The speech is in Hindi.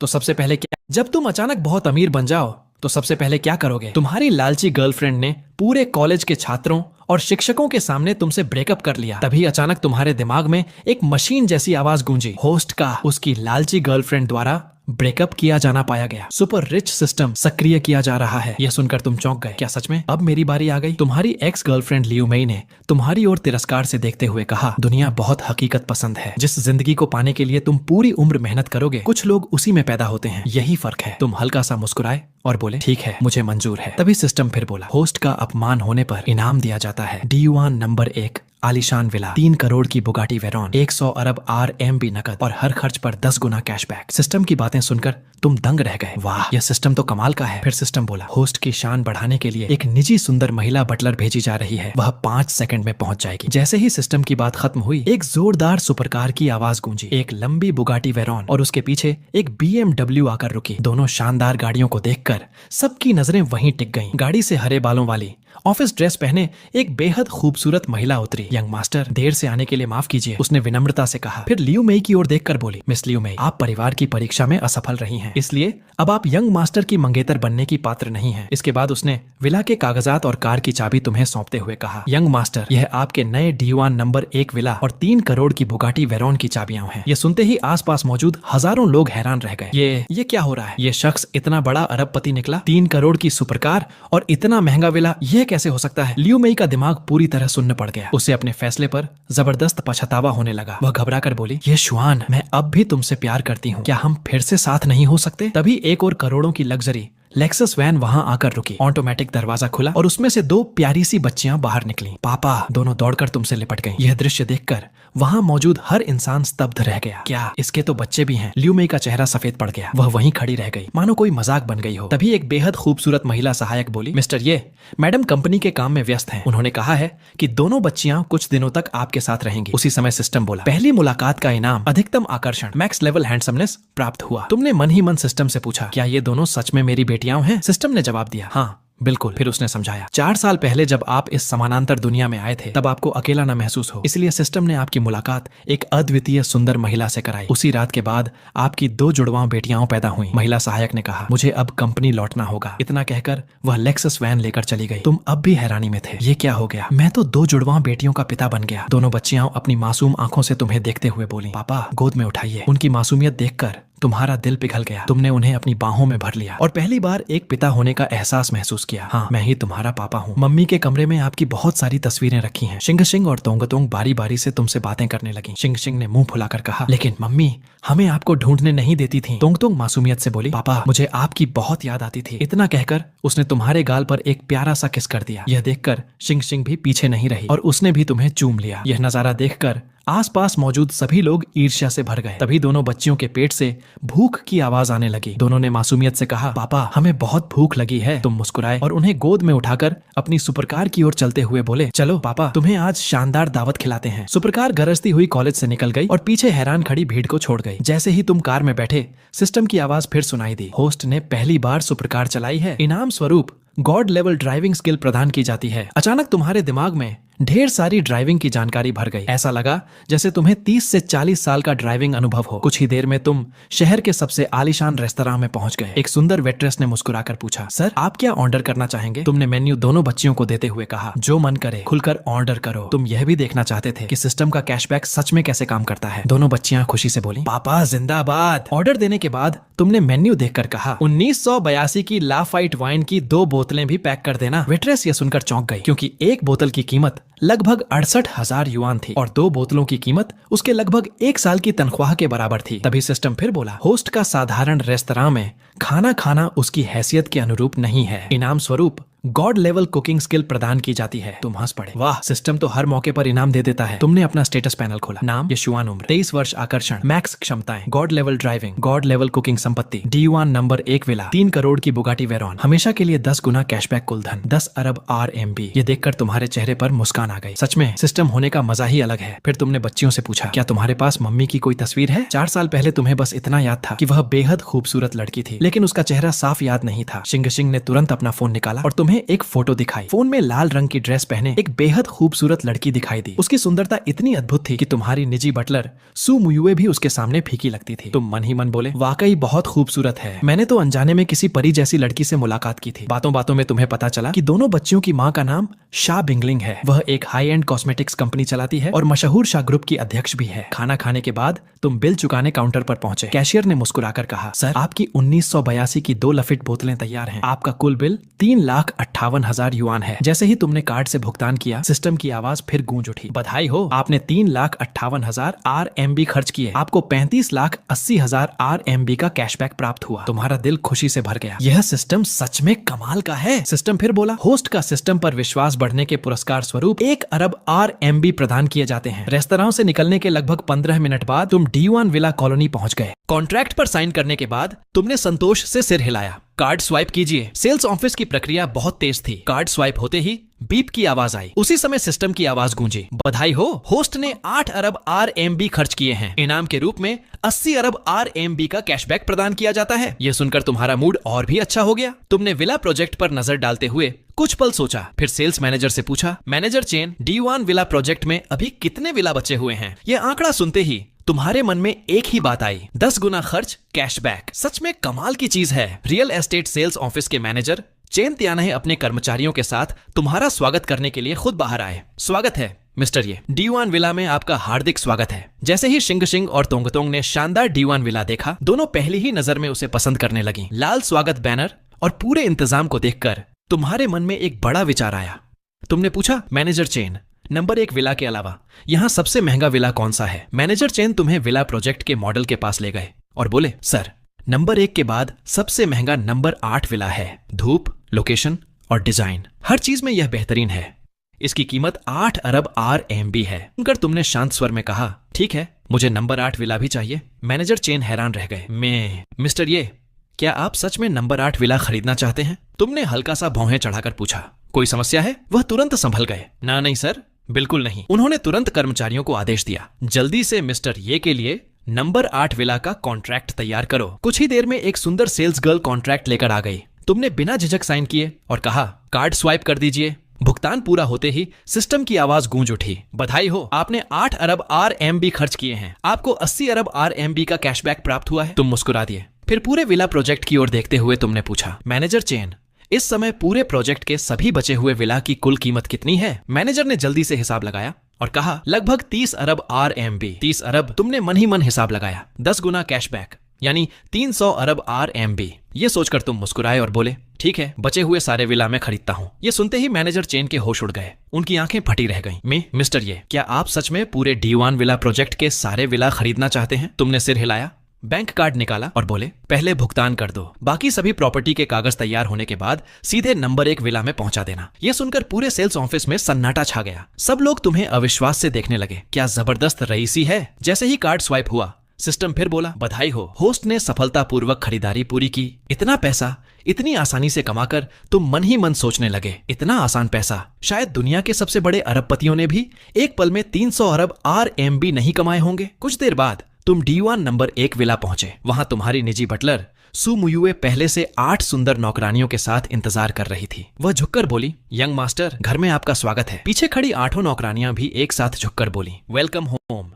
तो सबसे पहले क्या, जब तुम अचानक बहुत अमीर बन जाओ तो सबसे पहले क्या करोगे? तुम्हारी लालची गर्लफ्रेंड ने पूरे कॉलेज के छात्रों और शिक्षकों के सामने तुमसे ब्रेकअप कर लिया। तभी अचानक तुम्हारे दिमाग में एक मशीन जैसी आवाज गूंजी, होस्ट का उसकी लालची गर्लफ्रेंड द्वारा ब्रेकअप किया जाना पाया गया। सुपर रिच सिस्टम सक्रिय किया जा रहा है। यह सुनकर तुम चौंक गए। क्या सच में अब मेरी बारी आ गई? तुम्हारी एक्स गर्लफ्रेंड लियू मई ने तुम्हारी ओर तिरस्कार से देखते हुए कहा, दुनिया बहुत हकीकत पसंद है। जिस जिंदगी को पाने के लिए तुम पूरी उम्र मेहनत करोगे, कुछ लोग उसी में पैदा होते हैं, यही फर्क है। तुम हल्का सा मुस्कुराए और बोले, ठीक है, मुझे मंजूर है। तभी सिस्टम फिर बोला, होस्ट का अपमान होने पर इनाम दिया जाता है। D1 नंबर 1 आलीशान विला, 3 करोड़ की बुगाटी वेरॉन, 100 अरब RMB नकद और हर खर्च पर 10 गुना कैशबैक। सिस्टम की बातें सुनकर तुम दंग रह गए। वाह, यह सिस्टम तो कमाल का है। फिर सिस्टम बोला, होस्ट की शान बढ़ाने के लिए एक निजी सुंदर महिला बटलर भेजी जा रही है। वह 5 सेकंड में पहुंच जाएगी। जैसे ही सिस्टम की बात खत्म हुई, एक जोरदार सुपरकार की आवाज गूंजी। एक लंबी बुगाटी वेरॉन और उसके पीछे एक BMW आकर रुकी। दोनों शानदार गाड़ियों को देखकर सबकी नजरें वहीं टिक गईं। गाड़ी से हरे बालों वाली ऑफिस ड्रेस पहने एक बेहद खूबसूरत महिला उतरी। यंग मास्टर, देर से आने के लिए माफ कीजिए, उसने विनम्रता से कहा। फिर लियू मई की ओर देखकर बोली, मिस लियू मई, आप परिवार की परीक्षा में असफल रही हैं, इसलिए अब आप यंग मास्टर की मंगेतर बनने की पात्र नहीं हैं। इसके बाद उसने विला के कागजात और कार की चाबी तुम्हें सौंपते हुए कहा, यंग मास्टर, यह आपके नए D1 नंबर 1 विला और 3 करोड़ की बुगाटी वेरॉन की चाबियां हैं। ये सुनते ही आसपास मौजूद हजारों लोग हैरान रह गए। ये क्या हो रहा है? ये शख्स इतना बड़ा अरबपति निकला, 3 करोड़ की सुपरकार और इतना महंगा विला, ये कैसे हो सकता है? लियू मई का दिमाग पूरी तरह सुन्न पड़ गया। उसे अपने फैसले पर जबरदस्त पछतावा होने लगा। वह घबरा कर बोली, ये शुआन, मैं अब भी तुमसे प्यार करती हूँ, क्या हम फिर से साथ नहीं हो सकते? तभी एक और करोड़ों की लग्जरी लेक्सस वैन वहां आकर रुकी। ऑटोमेटिक दरवाजा खुला और उसमें से 2 प्यारी सी बच्चियां बाहर निकली। पापा, दोनों दौड़कर तुमसे लिपट गईं। यह दृश्य देखकर वहां मौजूद हर इंसान स्तब्ध रह गया। क्या इसके तो बच्चे भी हैं? लियू मई का चेहरा सफेद पड़ गया। वह वहीं खड़ी रह गई, मानो कोई मजाक बन गई हो। तभी एक बेहद खूबसूरत महिला सहायक बोली, मिस्टर, ये मैडम कंपनी के काम में व्यस्त हैं। उन्होंने कहा है कि दोनों बच्चियां कुछ दिनों तक आपके साथ रहेंगी। उसी समय सिस्टम बोला, पहली मुलाकात का इनाम अधिकतम आकर्षण, मैक्स लेवल हैंडसमनेस प्राप्त हुआ। तुमने मन ही मन सिस्टम से पूछा, क्या ये दोनों सच में मेरी बेटियां हैं? सिस्टम ने जवाब दिया, हाँ बिल्कुल। फिर उसने समझाया, 4 साल पहले जब आप इस समानांतर दुनिया में आए थे, तब आपको अकेला न महसूस हो, इसलिए सिस्टम ने आपकी मुलाकात एक अद्वितीय सुंदर महिला से कराई। उसी रात के बाद आपकी 2 जुड़वां बेटियां पैदा हुई। महिला सहायक ने कहा, मुझे अब कंपनी लौटना होगा। इतना कहकर वह लेक्सस वैन लेकर चली गई। तुम अब भी हैरानी में थे। ये क्या हो गया? मैं तो 2 जुड़वां बेटियों का पिता बन गया। दोनों बच्चियां अपनी मासूम आंखों से तुम्हें देखते हुए बोली, पापा, गोद में उठाइए। उनकी मासूमियत देखकर तुम्हारा दिल पिघल गया। तुमने उन्हें अपनी बाहों में भर लिया और पहली बार एक पिता होने का एहसास महसूस किया। हाँ, मैं ही तुम्हारा पापा हूँ। मम्मी के कमरे में आपकी बहुत सारी तस्वीरें रखी हैं। शिंग शिंग और तोंगतोंग बारी बारी से तुमसे बातें करने लगी। शिंग शिंग ने मुंह फुलाकर कहा, लेकिन मम्मी हमें आपको ढूंढने नहीं देती थी। तोंगतोंग मासूमियत से बोली, पापा, मुझे आपकी बहुत याद आती थी। इतना कहकर उसने तुम्हारे गाल पर एक प्यारा सा किस कर दिया। यह देखकर शिंग शिंग भी पीछे नहीं रही और उसने भी तुम्हें चूम लिया। यह नजारा देखकर आसपास मौजूद सभी लोग ईर्ष्या से भर गए। तभी दोनों बच्चियों के पेट से भूख की आवाज आने लगी। दोनों ने मासूमियत से कहा, पापा, हमें बहुत भूख लगी है। तुम मुस्कुराए और उन्हें गोद में उठाकर अपनी सुपरकार की ओर चलते हुए बोले, चलो पापा, तुम्हें आज शानदार दावत खिलाते हैं। सुपरकार गरजती हुई कॉलेज से निकल गई और पीछे हैरान खड़ी भीड़ को छोड़ गई। जैसे ही तुम कार में बैठे, सिस्टम की आवाज फिर सुनाई दी, होस्ट ने पहली बार सुपरकार चलाई है। इनाम स्वरूप गॉड लेवल ड्राइविंग स्किल प्रदान की जाती है। अचानक तुम्हारे दिमाग में ढेर सारी ड्राइविंग की जानकारी भर गई। ऐसा लगा जैसे तुम्हें 30 से 40 साल का ड्राइविंग अनुभव हो। कुछ ही देर में तुम शहर के सबसे आलीशान रेस्तरां में पहुंच गए। एक सुंदर वेट्रेस ने मुस्कुराकर पूछा, सर, आप क्या ऑर्डर करना चाहेंगे? तुमने मेन्यू दोनों बच्चियों को देते हुए कहा, जो मन करे खुलकर ऑर्डर करो। तुम यह भी देखना चाहते थे कि सिस्टम का कैशबैक सच में कैसे काम करता है। दोनों बच्चियां खुशी से बोली, पापा जिंदाबाद। ऑर्डर देने के बाद तुमने मेन्यू देखकर कहा, 1982 की लाफाइट वाइन की 2 बोतलें भी पैक कर देना। वेट्रेस ये सुनकर चौंक गई, क्योंकि एक बोतल की कीमत लगभग 68,000 युआन थी और 2 बोतलों की कीमत उसके लगभग 1 साल की तनख्वाह के बराबर थी। तभी सिस्टम फिर बोला, होस्ट का साधारण रेस्तरां में खाना खाना उसकी हैसियत के अनुरूप नहीं है। इनाम स्वरूप गॉड लेवल कुकिंग स्किल प्रदान की जाती है। तुम हंस पड़े। वाह, सिस्टम तो हर मौके पर इनाम दे देता है। तुमने अपना स्टेटस पैनल खोला। नाम यशुआन, उम्र 23 वर्ष, आकर्षण, मैक्स क्षमताएं, God level driving, God level cooking संपत्ति, D1 नंबर 1 विला, 3 करोड़ की बुगाटी वेरॉन, हमेशा के लिए 10 गुना कैशबैक, कुल धन 10 अरब RMB। ये देखकर तुम्हारे चेहरे पर मुस्कान आ गई। सच में सिस्टम होने का मजा ही अलग है। फिर तुमने बच्चियों से पूछा, क्या तुम्हारे पास मम्मी की कोई तस्वीर है? 4 साल पहले तुम्हें बस इतना याद था कि वह बेहद खूबसूरत लड़की थी, लेकिन उसका चेहरा साफ याद नहीं था। शिंग शिंग ने तुरंत अपना फोन निकाला और तुम्हें तुम्हें एक फोटो दिखाई। फोन में लाल रंग की ड्रेस पहने एक बेहद खूबसूरत लड़की दिखाई दी। उसकी सुंदरता इतनी अद्भुत थी कि तुम्हारी निजी बटलर सू मुयुए भी उसके सामने फीकी लगती थी। तुम मन ही मन बोले, वाकई बहुत खूबसूरत है। मैंने तो अनजाने में किसी परी जैसी लड़की से मुलाकात की थी। बातों बातों में तुम्हें पता चला कि दोनों बच्चियों की माँ का नाम शा बिंगलिंग है। वह एक हाई एंड कॉस्मेटिक्स कंपनी चलाती है और मशहूर शा ग्रुप की अध्यक्ष भी है। खाना खाने के बाद तुम बिल चुकाने काउंटर पर पहुंचे। कैशियर ने मुस्कुराकर कहा, सर आपकी 1982 की 2 लफिट बोतलें तैयार हैं। आपका कुल बिल 3,58,000 युआन है। जैसे ही तुमने कार्ड से भुगतान किया, सिस्टम की आवाज फिर गूंज उठी। बधाई हो, आपने 3,58,000 RMB खर्च किए। आपको 35,80,000 RMB का कैशबैक प्राप्त हुआ। तुम्हारा दिल खुशी से भर गया। यह सिस्टम सच में कमाल का है। सिस्टम फिर बोला, होस्ट का सिस्टम पर विश्वास बढ़ने के पुरस्कार स्वरूप 1 अरब RMB प्रदान किए जाते हैं। रेस्तरां से निकलने के लगभग 15 मिनट बाद तुम D1 विला कॉलोनी पहुंच गए। कॉन्ट्रैक्ट पर साइन करने के बाद तुमने संतोष से सिर हिलाया। कार्ड स्वाइप कीजिए। सेल्स ऑफिस की प्रक्रिया बहुत तेज थी। कार्ड स्वाइप होते ही बीप की आवाज आई। उसी समय सिस्टम की आवाज गूंजी, बधाई हो, होस्ट ने 8 अरब RMB खर्च किए हैं। इनाम के रूप में 80 अरब RMB का कैशबैक प्रदान किया जाता है। यह सुनकर तुम्हारा मूड और भी अच्छा हो गया। तुमने विला प्रोजेक्ट पर नजर डालते हुए कुछ पल सोचा, फिर सेल्स मैनेजर से पूछा, manager chain, D1 villa project में अभी कितने विला बचे हुए हैं? यह आंकड़ा सुनते ही तुम्हारे मन में एक ही बात आई, 10 गुना खर्च कैशबैक। सच में कमाल की चीज है। रियल एस्टेट सेल्स ऑफिस के मैनेजर चेन त्यानहे अपने कर्मचारियों के साथ तुम्हारा स्वागत करने के लिए खुद बाहर आए। स्वागत है मिस्टर ये, D1 विला में आपका हार्दिक स्वागत है। जैसे ही शिंग शिंग और तोंगतोंग ने शानदार D1 विला देखा, दोनों पहली ही नजर में उसे पसंद करने लगी। लाल स्वागत बैनर और पूरे इंतजाम को देखकर तुम्हारे मन में एक बड़ा विचार आया। तुमने पूछा, मैनेजर चेन, नंबर 1 विला के अलावा यहाँ सबसे महंगा विला कौन सा है? मैनेजर चेन तुम्हें विला प्रोजेक्ट के मॉडल के पास ले गए और बोले, सर नंबर 1 के बाद सबसे महंगा नंबर 8 विला है। धूप, लोकेशन और डिजाइन, हर चीज में यह बेहतरीन है। इसकी कीमत 8 अरब RMB है। सुनकर तुमने शांत स्वर में कहा, ठीक है, मुझे नंबर 8 विला भी चाहिए। मैनेजर चेन हैरान रह गए। मैं, मिस्टर ये, क्या आप सच में नंबर 8 विला खरीदना चाहते हैं? तुमने हल्का सा भौहें चढ़ाकर पूछा। कोई समस्या है? वह तुरंत संभल गए। ना नहीं सर, बिल्कुल नहीं। उन्होंने तुरंत कर्मचारियों को आदेश दिया, जल्दी से मिस्टर ये के लिए नंबर 8 विला का कॉन्ट्रैक्ट तैयार करो। कुछ ही देर में एक सुंदर सेल्स गर्ल कॉन्ट्रैक्ट लेकर आ गई। तुमने बिना झिझक साइन किए और कहा, कार्ड स्वाइप कर दीजिए। भुगतान पूरा होते ही सिस्टम की आवाज गूंज उठी, बधाई हो, आपने 8 अरब RMB खर्च किए हैं। आपको 80 अरब RMB का कैशबैक प्राप्त हुआ है। तुम मुस्कुरा दिए। फिर पूरे विला प्रोजेक्ट की ओर देखते हुए तुमने पूछा, मैनेजर चेन, इस समय पूरे प्रोजेक्ट के सभी बचे हुए विला की कुल कीमत कितनी है? मैनेजर ने जल्दी से हिसाब लगाया और कहा, लगभग 30 अरब RMB। 30 अरब? तुमने मन ही मन हिसाब लगाया। 10 गुना कैशबैक यानी 300 अरब RMB। ये सोचकर तुम मुस्कुराए और बोले, ठीक है, बचे हुए सारे विला मैं खरीदता हूँ। ये सुनते ही मैनेजर चेन के होश उड़ गए। उनकी आंखें फटी रह गईं। मिस्टर ये, क्या आप सच में पूरे D1 विला प्रोजेक्ट के सारे विला खरीदना चाहते हैं? तुमने सिर हिलाया, बैंक कार्ड निकाला और बोले, पहले भुगतान कर दो, बाकी सभी प्रॉपर्टी के कागज तैयार होने के बाद सीधे नंबर 1 विला में पहुंचा देना। यह सुनकर पूरे सेल्स ऑफिस में सन्नाटा छा गया। सब लोग तुम्हें अविश्वास से देखने लगे। क्या जबरदस्त रईसी है। जैसे ही कार्ड स्वाइप हुआ, सिस्टम फिर बोला, बधाई हो, होस्ट ने सफलतापूर्वक खरीदारी पूरी की। इतना पैसा इतनी आसानी से कमाकर तुम मन ही मन सोचने लगे, इतना आसान पैसा शायद दुनिया के सबसे बड़े अरबपतियों ने भी एक पल में 300 अरब RMB नहीं कमाए होंगे। कुछ देर बाद तुम D1 नंबर 1 विला पहुंचे। वहां तुम्हारी निजी बटलर सू मुयुए पहले से 8 सुंदर नौकरानियों के साथ इंतजार कर रही थी। वह झुककर बोली, यंग मास्टर, घर में आपका स्वागत है। पीछे खड़ी 8 नौकरानियां भी एक साथ झुककर बोली, वेलकम होम।